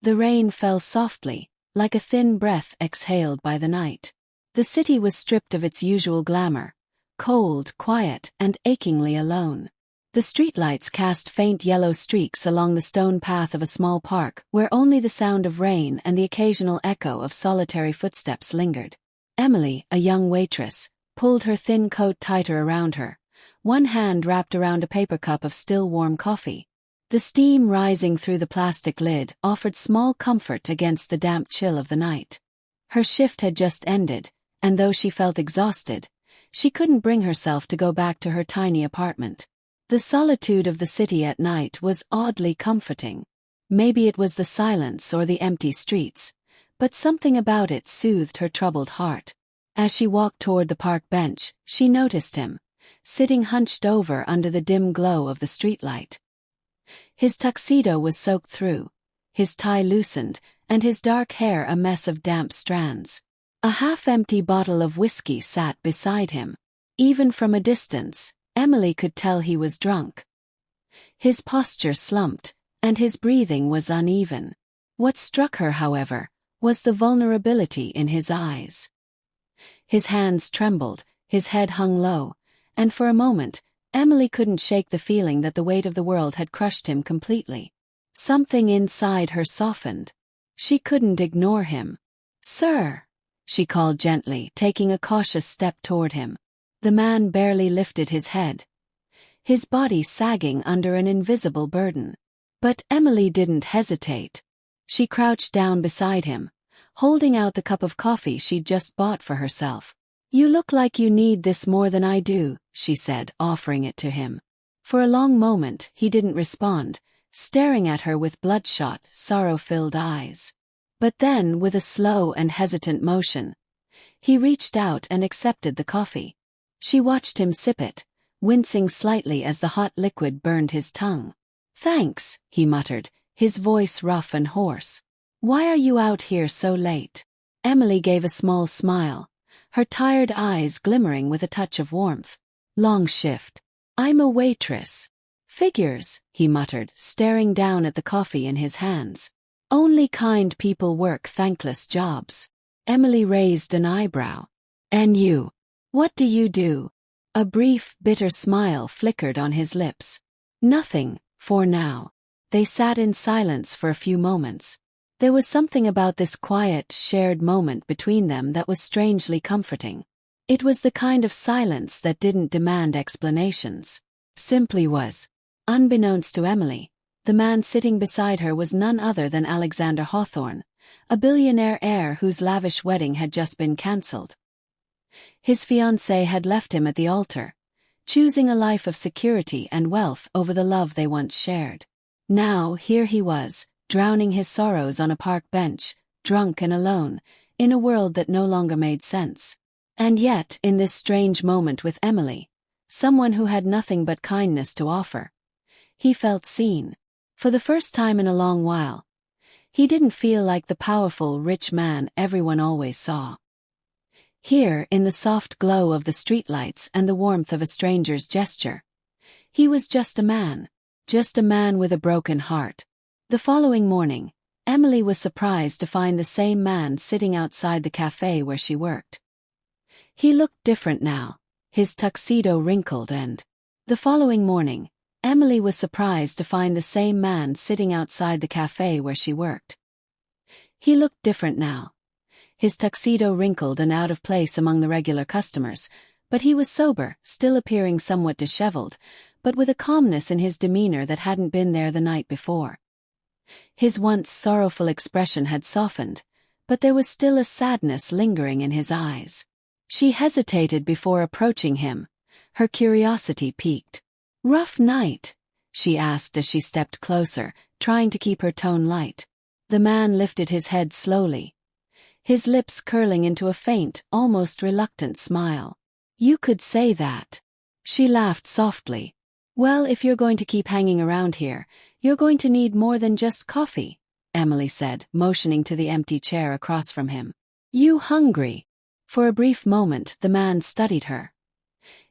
The rain fell softly, like a thin breath exhaled by the night. The city was stripped of its usual glamour, cold, quiet, and achingly alone. The streetlights cast faint yellow streaks along the stone path of a small park where only the sound of rain and the occasional echo of solitary footsteps lingered. Emily, a young waitress, pulled her thin coat tighter around her, one hand wrapped around a paper cup of still warm coffee. The steam rising through the plastic lid offered small comfort against the damp chill of the night. Her shift had just ended, and though she felt exhausted, she couldn't bring herself to go back to her tiny apartment. The solitude of the city at night was oddly comforting. Maybe it was the silence or the empty streets, but something about it soothed her troubled heart. As she walked toward the park bench, she noticed him, sitting hunched over under the dim glow of the streetlight. His tuxedo was soaked through, his tie loosened, and his dark hair a mess of damp strands. A half-empty bottle of whiskey sat beside him. Even from a distance, Emily could tell he was drunk. His posture slumped, and his breathing was uneven. What struck her, however, was the vulnerability in his eyes. His hands trembled, his head hung low, and for a moment, Emily couldn't shake the feeling that the weight of the world had crushed him completely. Something inside her softened. She couldn't ignore him. "Sir," she called gently, taking a cautious step toward him. The man barely lifted his head, his body sagging under an invisible burden. But Emily didn't hesitate. She crouched down beside him, holding out the cup of coffee she'd just bought for herself. "You look like you need this more than I do," she said, offering it to him. For a long moment he didn't respond, staring at her with bloodshot, sorrow-filled eyes. But then, with a slow and hesitant motion, he reached out and accepted the coffee. She watched him sip it, wincing slightly as the hot liquid burned his tongue. "Thanks," he muttered, his voice rough and hoarse. "Why are you out here so late?" Emily gave a small smile, her tired eyes glimmering with a touch of warmth. "Long shift. I'm a waitress." "Figures," he muttered, staring down at the coffee in his hands. "Only kind people work thankless jobs." Emily raised an eyebrow. "And you? What do you do?" A brief, bitter smile flickered on his lips. "Nothing, for now." They sat in silence for a few moments. There was something about this quiet, shared moment between them that was strangely comforting. It was the kind of silence that didn't demand explanations. Simply was. Unbeknownst to Emily, the man sitting beside her was none other than Alexander Hawthorne, a billionaire heir whose lavish wedding had just been cancelled. His fiancée had left him at the altar, choosing a life of security and wealth over the love they once shared. Now, here he was, drowning his sorrows on a park bench, drunk and alone, in a world that no longer made sense. And yet, in this strange moment with Emily, someone who had nothing but kindness to offer, he felt seen. For the first time in a long while, he didn't feel like the powerful, rich man everyone always saw. Here, in the soft glow of the streetlights and the warmth of a stranger's gesture, he was just a man with a broken heart. The following morning, Emily was surprised to find the same man sitting outside the cafe where she worked. He looked different now, his tuxedo wrinkled and... The following morning, Emily was surprised to find the same man sitting outside the cafe where she worked. He looked different now, his tuxedo wrinkled and out of place among the regular customers, but he was sober, still appearing somewhat disheveled, but with a calmness in his demeanor that hadn't been there the night before. His once sorrowful expression had softened, but there was still a sadness lingering in his eyes. She hesitated before approaching him, her curiosity piqued. "Rough night?" she asked as she stepped closer, trying to keep her tone light. The man lifted his head slowly, his lips curling into a faint, almost reluctant smile. "You could say that." She laughed softly. "Well, if you're going to keep hanging around here, you're going to need more than just coffee," Emily said, motioning to the empty chair across from him. "You hungry?" For a brief moment the man studied her,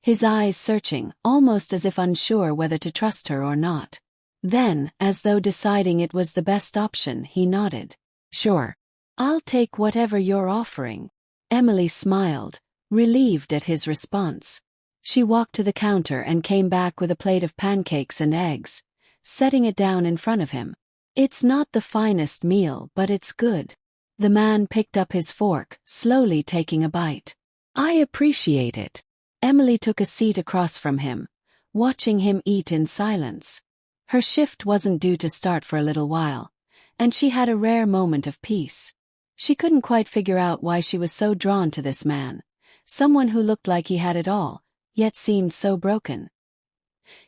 his eyes searching, almost as if unsure whether to trust her or not. Then, as though deciding it was the best option, he nodded. Sure. I'll take whatever you're offering. Emily smiled, relieved at his response. She walked to the counter and came back with a plate of pancakes and eggs, setting it down in front of him. It's not the finest meal, but it's good. The man picked up his fork, slowly taking a bite. I appreciate it. Emily took a seat across from him, watching him eat in silence. Her shift wasn't due to start for a little while, and she had a rare moment of peace. She couldn't quite figure out why she was so drawn to this man, someone who looked like he had it all, yet seemed so broken.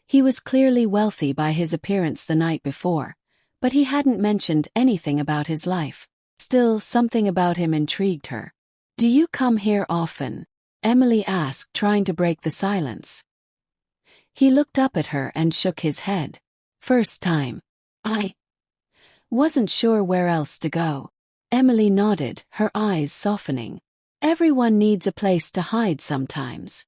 He was clearly wealthy by his appearance the night before, but he hadn't mentioned anything about his life. Still, something about him intrigued her. Do you come here often? Emily asked, trying to break the silence. He looked up at her and shook his head. First time. I wasn't sure where else to go. Emily nodded, her eyes softening. Everyone needs a place to hide sometimes.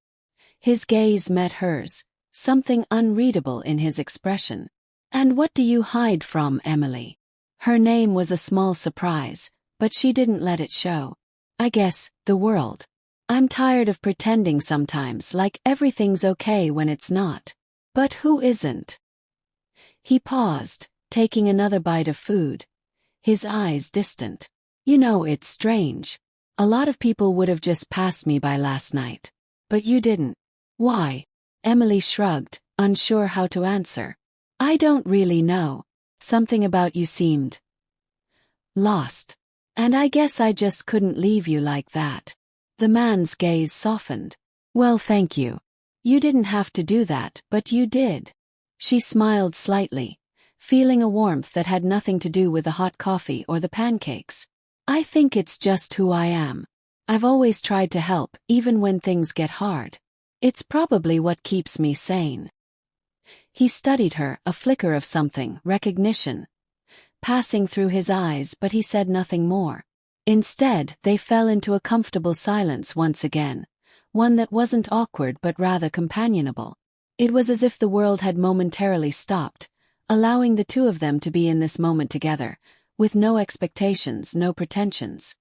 His gaze met hers, something unreadable in his expression. And what do you hide from, Emily? Her name was a small surprise, but she didn't let it show. I guess, the world. I'm tired of pretending sometimes like everything's okay when it's not. But who isn't? He paused, taking another bite of food, his eyes distant. You know, it's strange. A lot of people would have just passed me by last night. But you didn't. Why? Emily shrugged, unsure how to answer. I don't really know. Something about you seemed lost. And I guess I just couldn't leave you like that. The man's gaze softened. Well, thank you. You didn't have to do that, but you did. She smiled slightly, feeling a warmth that had nothing to do with the hot coffee or the pancakes. I think it's just who I am. I've always tried to help, even when things get hard. It's probably what keeps me sane. He studied her, a flicker of something, recognition, passing through his eyes, but he said nothing more. Instead, they fell into a comfortable silence once again, one that wasn't awkward but rather companionable. It was as if the world had momentarily stopped, allowing the two of them to be in this moment together, with no expectations, no pretensions.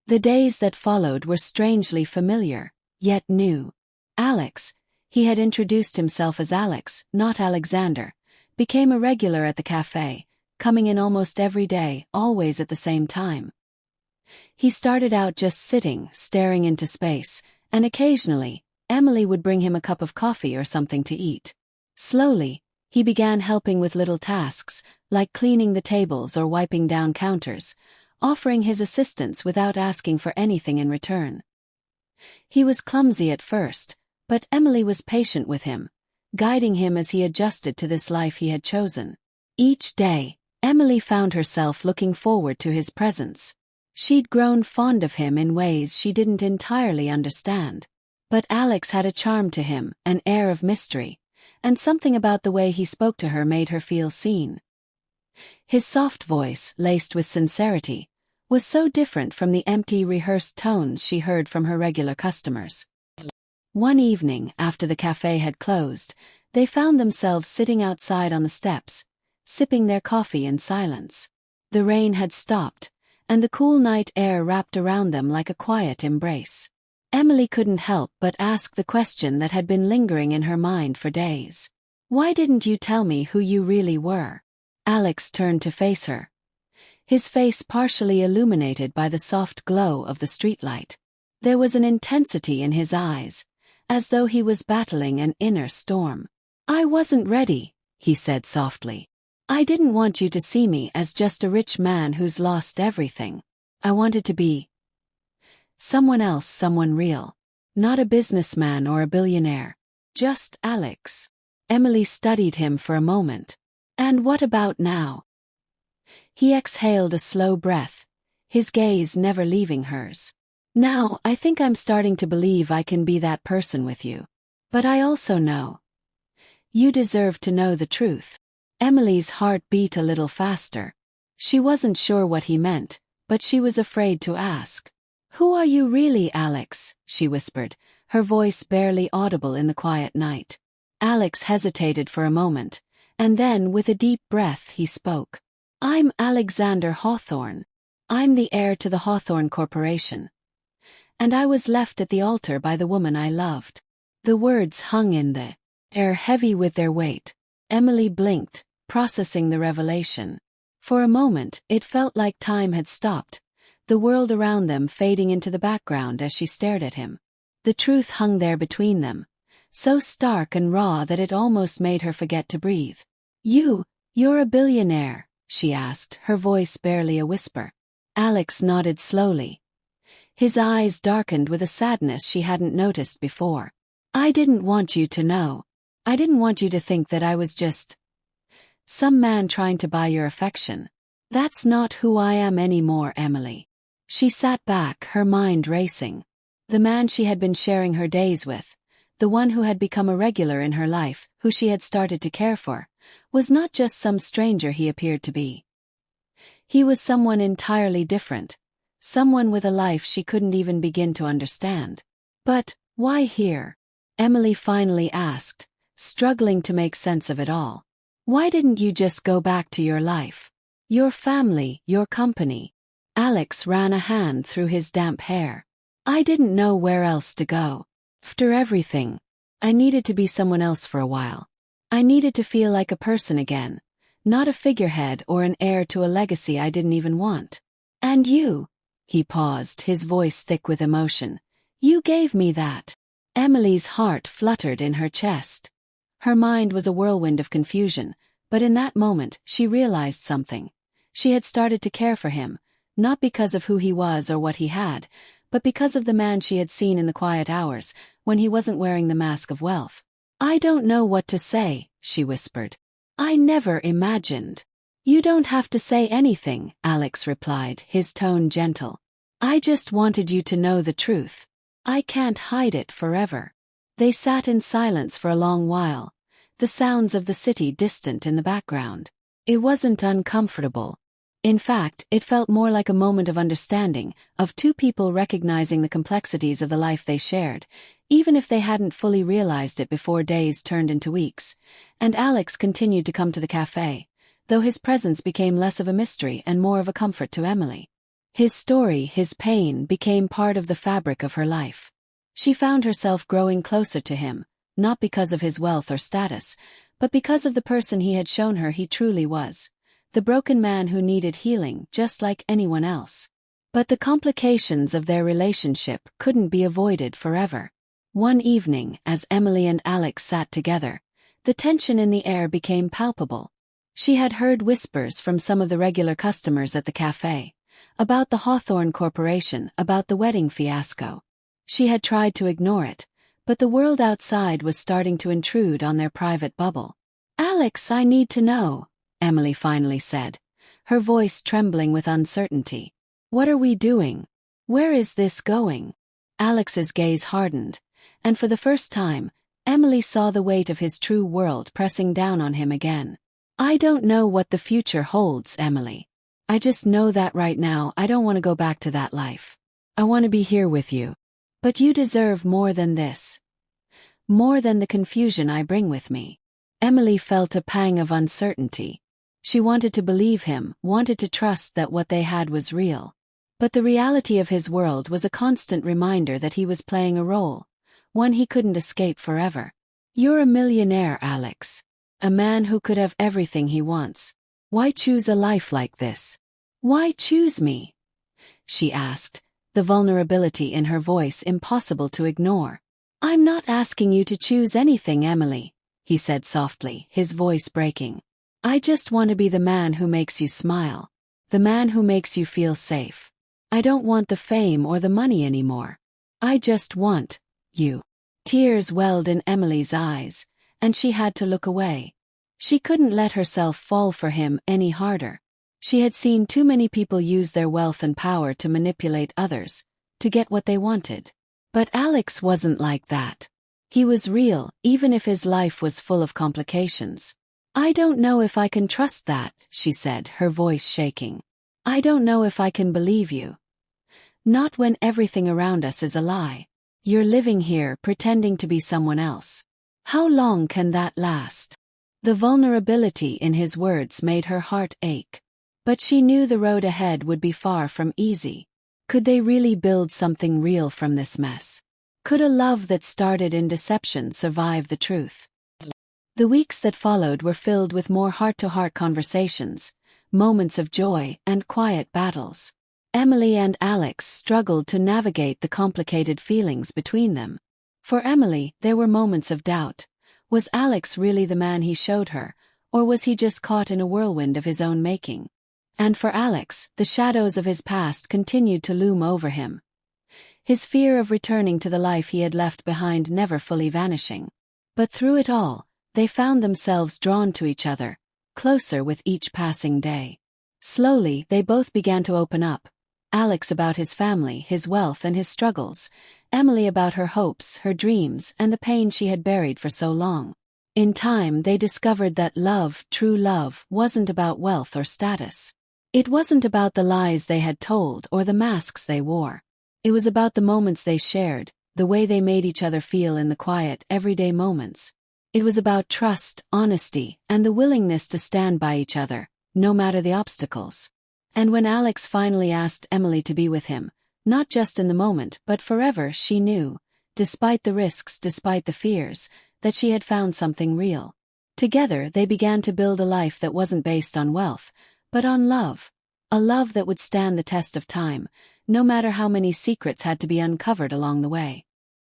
The days that followed were strangely familiar, yet new. Alex, he had introduced himself as Alex, not Alexander, became a regular at the cafe, coming in almost every day, always at the same time. He started out just sitting, staring into space, and occasionally, Emily would bring him a cup of coffee or something to eat. Slowly, he began helping with little tasks, like cleaning the tables or wiping down counters, offering his assistance without asking for anything in return. He was clumsy at first, but Emily was patient with him, guiding him as he adjusted to this life he had chosen. Each day, Emily found herself looking forward to his presence. She'd grown fond of him in ways she didn't entirely understand. But Alex had a charm to him, an air of mystery, and something about the way he spoke to her made her feel seen. His soft voice, laced with sincerity, was so different from the empty, rehearsed tones she heard from her regular customers. One evening, after the cafe had closed, they found themselves sitting outside on the steps, sipping their coffee in silence. The rain had stopped, and the cool night air wrapped around them like a quiet embrace. Emily couldn't help but ask the question that had been lingering in her mind for days. "Why didn't you tell me who you really were?" Alex turned to face her, his face partially illuminated by the soft glow of the streetlight. There was an intensity in his eyes, as though he was battling an inner storm. "I wasn't ready," he said softly. "I didn't want you to see me as just a rich man who's lost everything. I wanted to be someone else, someone real. Not a businessman or a billionaire. Just Alex." Emily studied him for a moment. "And what about now?" He exhaled a slow breath, his gaze never leaving hers. "Now, I think I'm starting to believe I can be that person with you. But I also know you deserve to know the truth." Emily's heart beat a little faster. She wasn't sure what he meant, but she was afraid to ask. "Who are you really, Alex?" she whispered, her voice barely audible in the quiet night. Alex hesitated for a moment, and then with a deep breath he spoke. "I'm Alexander Hawthorne. I'm the heir to the Hawthorne Corporation. And I was left at the altar by the woman I loved." The words hung in the air, heavy with their weight. Emily blinked, processing the revelation. For a moment, it felt like time had stopped, the world around them fading into the background as she stared at him. The truth hung there between them, so stark and raw that it almost made her forget to breathe. You're a billionaire?" she asked, her voice barely a whisper. Alex nodded slowly. His eyes darkened with a sadness she hadn't noticed before. "I didn't want you to know. I didn't want you to think that I was just some man trying to buy your affection. That's not who I am anymore, Emily." She sat back, her mind racing. The man she had been sharing her days with, the one who had become a regular in her life, who she had started to care for, was not just some stranger he appeared to be. He was someone entirely different, someone with a life she couldn't even begin to understand. "But why here?" Emily finally asked, struggling to make sense of it all. "Why didn't you just go back to your life? Your family, your company?" Alex ran a hand through his damp hair. "I didn't know where else to go. After everything, I needed to be someone else for a while. I needed to feel like a person again, not a figurehead or an heir to a legacy I didn't even want. And you," he paused, his voice thick with emotion, "you gave me that." Emily's heart fluttered in her chest. Her mind was a whirlwind of confusion, but in that moment she realized something. She had started to care for him, not because of who he was or what he had, but because of the man she had seen in the quiet hours, when he wasn't wearing the mask of wealth. "I don't know what to say," she whispered. "I never imagined." "You don't have to say anything," Alex replied, his tone gentle. "I just wanted you to know the truth. I can't hide it forever." They sat in silence for a long while, the sounds of the city distant in the background. It wasn't uncomfortable. In fact, it felt more like a moment of understanding, of two people recognizing the complexities of the life they shared, even if they hadn't fully realized it before days turned into weeks. And Alex continued to come to the cafe, though his presence became less of a mystery and more of a comfort to Emily. His story, his pain, became part of the fabric of her life. She found herself growing closer to him, not because of his wealth or status, but because of the person he had shown her he truly was. The broken man who needed healing just like anyone else. But the complications of their relationship couldn't be avoided forever. One evening, as Emily and Alex sat together, the tension in the air became palpable. She had heard whispers from some of the regular customers at the cafe, about the Hawthorne Corporation, about the wedding fiasco. She had tried to ignore it, but the world outside was starting to intrude on their private bubble. "Alex, I need to know," Emily finally said, her voice trembling with uncertainty. "What are we doing? Where is this going?" Alex's gaze hardened, and for the first time, Emily saw the weight of his true world pressing down on him again. "I don't know what the future holds, Emily. I just know that right now I don't want to go back to that life. I want to be here with you. But you deserve more than this. More than the confusion I bring with me." Emily felt a pang of uncertainty. She wanted to believe him, wanted to trust that what they had was real. But the reality of his world was a constant reminder that he was playing a role, one he couldn't escape forever. "You're a millionaire, Alex. A man who could have everything he wants. Why choose a life like this? Why choose me?" she asked, the vulnerability in her voice impossible to ignore. "I'm not asking you to choose anything, Emily," he said softly, his voice breaking. "I just want to be the man who makes you smile. The man who makes you feel safe. I don't want the fame or the money anymore. I just want you." Tears welled in Emily's eyes, and she had to look away. She couldn't let herself fall for him any harder. She had seen too many people use their wealth and power to manipulate others, to get what they wanted. But Alex wasn't like that. He was real, even if his life was full of complications. "I don't know if I can trust that," she said, her voice shaking. "I don't know if I can believe you. Not when everything around us is a lie. You're living here pretending to be someone else. How long can that last?" The vulnerability in his words made her heart ache. But she knew the road ahead would be far from easy. Could they really build something real from this mess? Could a love that started in deception survive the truth? The weeks that followed were filled with more heart-to-heart conversations, moments of joy and quiet battles. Emily and Alex struggled to navigate the complicated feelings between them. For Emily, there were moments of doubt. Was Alex really the man he showed her, or was he just caught in a whirlwind of his own making? And for Alex, the shadows of his past continued to loom over him. His fear of returning to the life he had left behind never fully vanishing. But through it all, they found themselves drawn to each other, closer with each passing day. Slowly, they both began to open up. Alex about his family, his wealth and his struggles. Emily about her hopes, her dreams, and the pain she had buried for so long. In time, they discovered that love, true love, wasn't about wealth or status. It wasn't about the lies they had told or the masks they wore. It was about the moments they shared, the way they made each other feel in the quiet, everyday moments. It was about trust, honesty, and the willingness to stand by each other, no matter the obstacles. And when Alex finally asked Emily to be with him, not just in the moment but forever, she knew, despite the risks, despite the fears, that she had found something real. Together they began to build a life that wasn't based on wealth, but on love. A love that would stand the test of time, no matter how many secrets had to be uncovered along the way.